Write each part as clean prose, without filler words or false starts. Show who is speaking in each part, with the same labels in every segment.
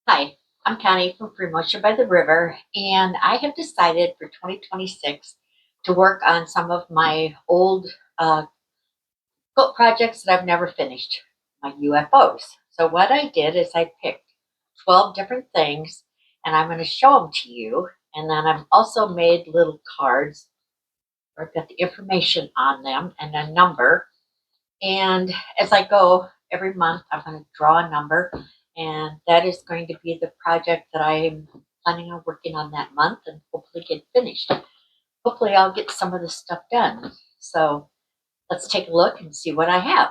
Speaker 1: Hi, I'm Connie from Promotion by the River, and I have decided for 2026 to work on some of my old quilt projects that I've never finished, my UFOs. So what I did is I picked 12 different things, and I'm going to show them to you. And then I've also made little cards where I've got the information on them and a number. And as I go every month, I'm going to draw a number, and that is going to be the project that I'm planning on working on that month and hopefully get finished. Hopefully, I'll get some of this stuff done. So let's take a look and see what I have.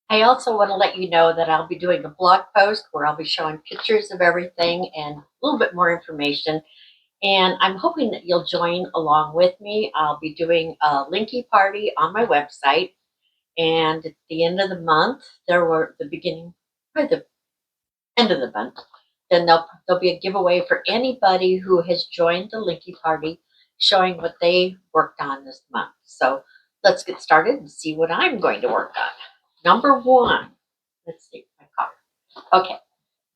Speaker 1: I also want to let you know that I'll be doing a blog post where I'll be showing pictures of everything and a little bit more information. And I'm hoping that you'll join along with me. I'll be doing a linky party on my website. And at the end of the month, by the end of the month, then there'll be a giveaway for anybody who has joined the Linky Party, showing what they worked on this month. So let's get started and see what I'm going to work on. Number one, let's see my card. Okay,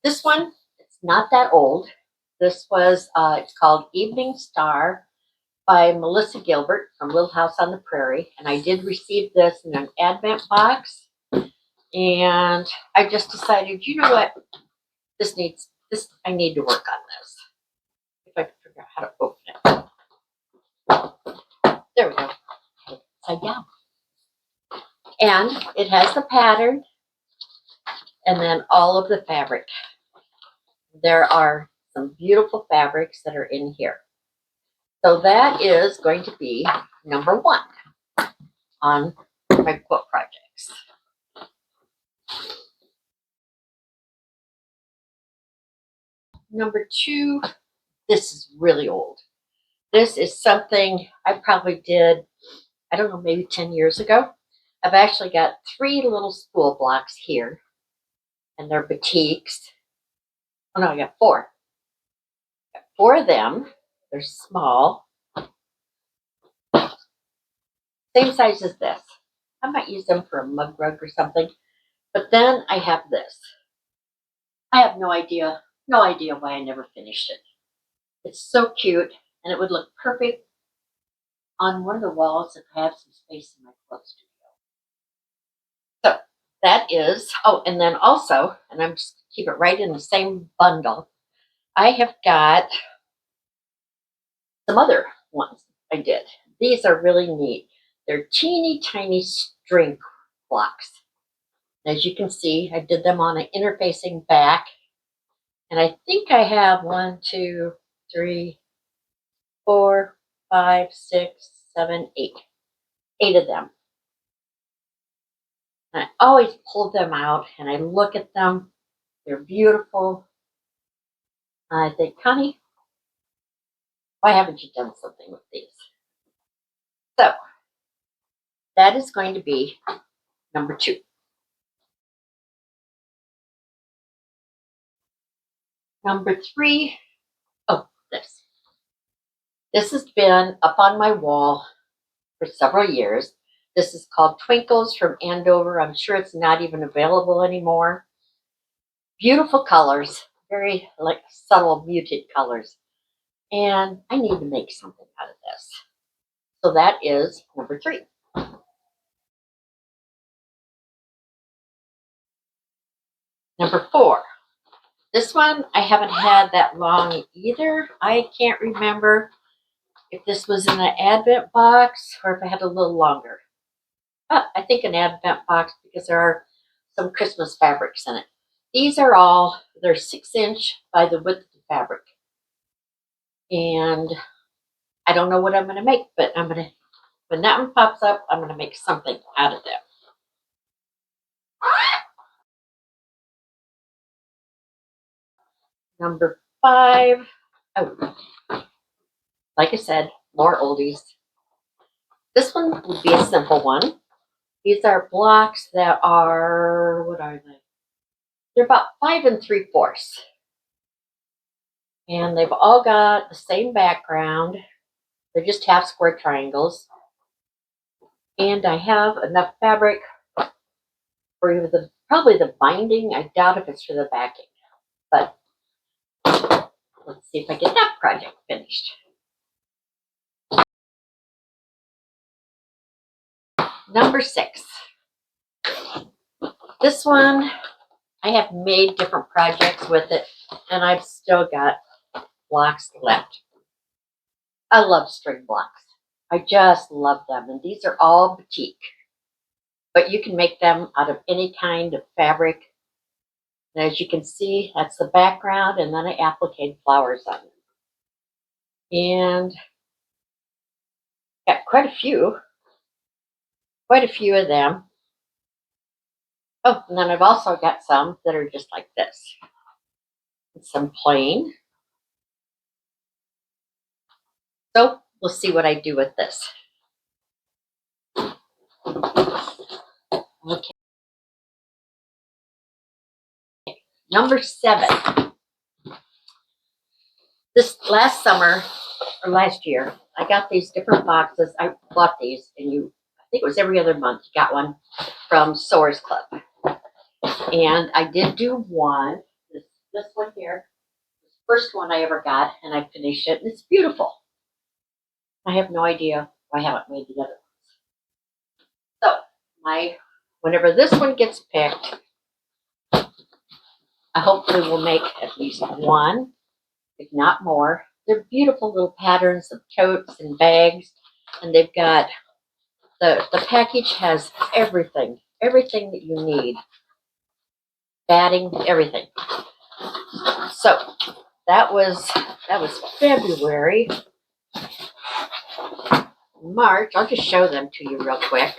Speaker 1: this one, it's not that old. This was it's called Evening Star by Melissa Gilbert from Little House on the Prairie, and I did receive this in an Advent box. And I just decided, you know what, I need to work on this. If I can figure out how to open it. There we go. Upside down. And it has the pattern and then all of the fabric. There are some beautiful fabrics that are in here. So that is going to be number one on my quilt projects. Number two, this is really old. This is something I probably did, I don't know, maybe 10 years ago. I've actually got 3 little spool blocks here, and they're batiks. Oh no, I got 4. I got 4 of them. They're small. Same size as this. I might use them for a mug rug or something. But then I have this. I have no idea why I never finished it. It's so cute, and it would look perfect on one of the walls if I have some space in my quilt studio. So that is, oh, and then also, and I'm just keep it right in the same bundle, I have got some other ones I did. These are really neat. They're teeny tiny string blocks. As you can see, I did them on an interfacing back. And I think I have 1, 2, 3, 4, 5, 6, 7, 8. 8 of them. And I always pull them out and I look at them. They're beautiful. And I think, Connie, why haven't you done something with these? So that is going to be number 2. Number 3, oh, this. This has been up on my wall for several years. This is called Twinkles from Andover. I'm sure it's not even available anymore. Beautiful colors, very like subtle muted colors. And I need to make something out of this. So that is number 3. Number 4. This one I haven't had that long either. I can't remember if this was in an Advent box or if I had a little longer. I think an Advent box because there are some Christmas fabrics in it. These are all, they're 6-inch by the width of the fabric. And I don't know what I'm going to make, but when that one pops up, I'm going to make something out of that. Number 5. Oh, like I said, more oldies. This one would be a simple one. These are blocks that are, what are they? They're about 5 3/4. And they've all got the same background. They're just half square triangles. And I have enough fabric for probably the binding. I doubt if it's for the backing. But let's see if I get that project finished. Number 6. This one, I have made different projects with it, and I've still got blocks left. I love string blocks. I just love them, and these are all batik. But you can make them out of any kind of fabric. And as you can see, that's the background, and then I appliqued flowers on them. And got quite a few of them. Oh, and then I've also got some that are just like this. And some plain. So we'll see what I do with this. Okay. Number 7. This last summer, or last year, I got these different boxes. I bought these, and I think it was every other month you got one from Sewers Club. And I did do one, this one here, this first one I ever got, and I finished it, and it's beautiful. I have no idea why I haven't made the other ones. So, whenever this one gets picked, I hopefully will make at least one, if not more. They're beautiful little patterns of totes and bags, and they've got, the package has everything that you need. Batting, everything. So, that was February. March, I'll just show them to you real quick.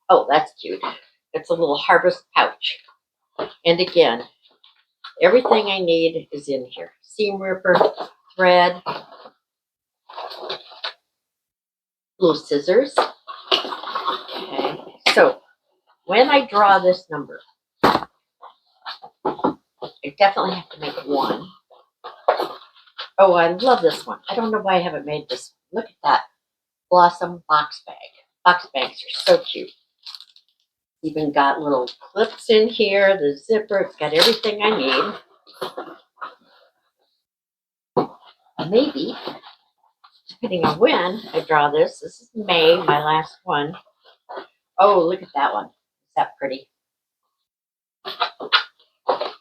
Speaker 1: Oh, that's cute. It's a little harvest pouch. And again, everything I need is in here. Seam ripper, thread, little scissors. Okay, so when I draw this number, I definitely have to make one. Oh, I love this one. I don't know why I haven't made this. Look at that blossom box bag. Box bags are so cute. Even got little clips in here, the zipper, it's got everything I need. Maybe, depending on when I draw this is May, my last one. Oh, look at that one. Is that pretty?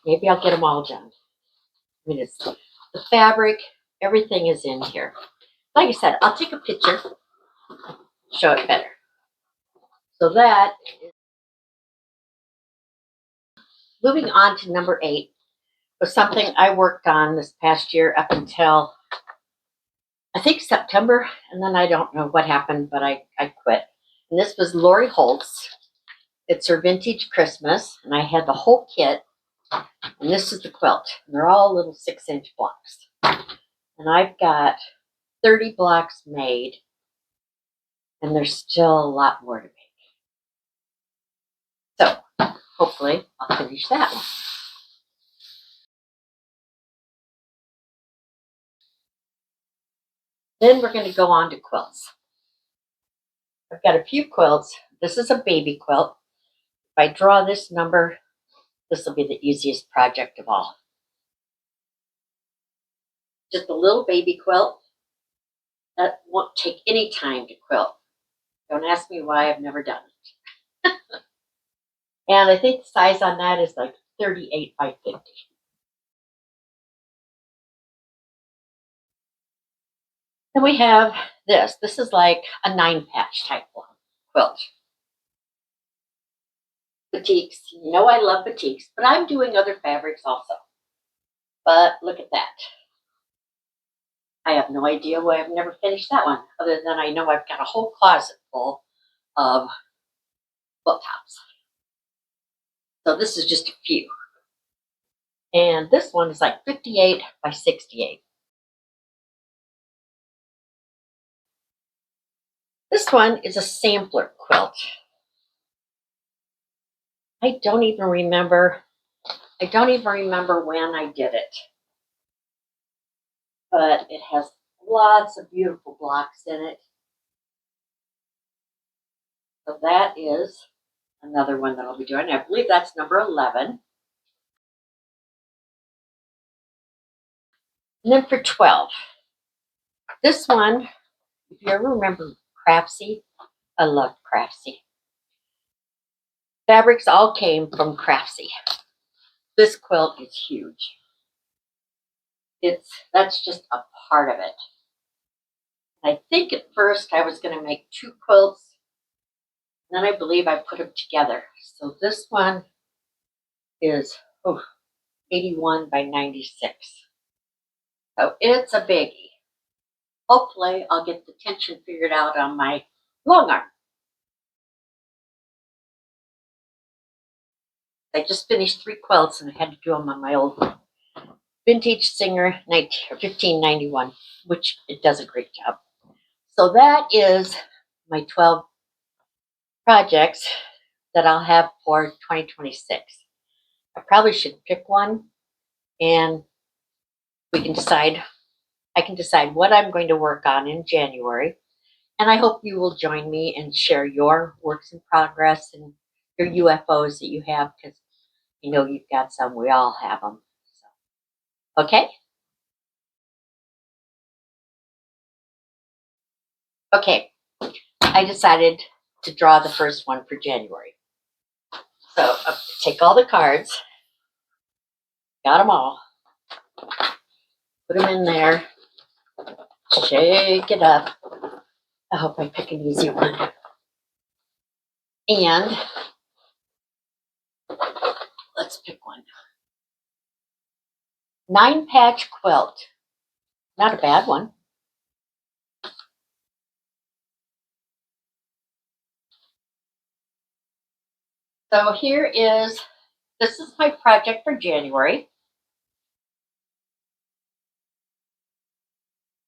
Speaker 1: Maybe I'll get them all done. I mean, it's the fabric, everything is in here. Like I said, I'll take a picture, show it better. So that is, moving on to number 8, was something I worked on this past year up until I think September, and then I don't know what happened, but I quit. And this was Lori Holt's. It's her vintage Christmas, and I had the whole kit. And this is the quilt. And they're all little 6-inch blocks. And I've got 30 blocks made, and there's still a lot more to make. So hopefully I'll finish that one. Then we're going to go on to quilts. I've got a few quilts. This is a baby quilt. If I draw this number, this will be the easiest project of all. Just a little baby quilt that won't take any time to quilt. Don't ask me why, I've never done it. And I think the size on that is like 38 by 50. Then we have this. This is like a 9-patch type one quilt. Batiks. You know I love batiks, but I'm doing other fabrics also. But look at that. I have no idea why I've never finished that one, other than I know I've got a whole closet full of quilt tops. So this is just a few. And this one is like 58 by 68. This one is a sampler quilt. I don't even remember when I did it. But it has lots of beautiful blocks in it. So that is another one that I'll be doing. I believe that's number 11. And then for 12, this one, if you ever remember Craftsy, I loved Craftsy. Fabrics all came from Craftsy. This quilt is huge. That's just a part of it. I think at first I was going to make 2 quilts. Then I believe I put them together. So this one is 81 by 96. So it's a biggie. Hopefully I'll get the tension figured out on my long arm. I just finished 3 quilts and I had to do them on my old Vintage Singer 1591, which it does a great job. So that is my 12 projects that I'll have for 2026. I probably should pick one and we can decide. I can decide what I'm going to work on in January. And I hope you will join me and share your works in progress and your UFOs that you have, because you know you've got some. We all have them. So, okay? Okay. I decided to draw the first one for January. So take all the cards. Got them all. Put them in there. Shake it up. I hope I pick an easy one. And let's pick one. 9-patch quilt. Not a bad one. So this is my project for January.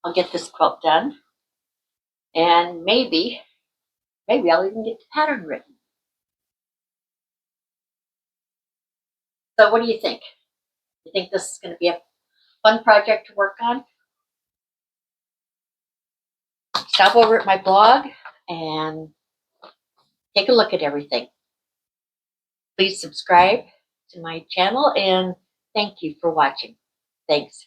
Speaker 1: I'll get this quilt done. And maybe I'll even get the pattern written. So what do you think? You think this is going to be a fun project to work on? Stop over at my blog and take a look at everything. Please subscribe to my channel and thank you for watching. Thanks.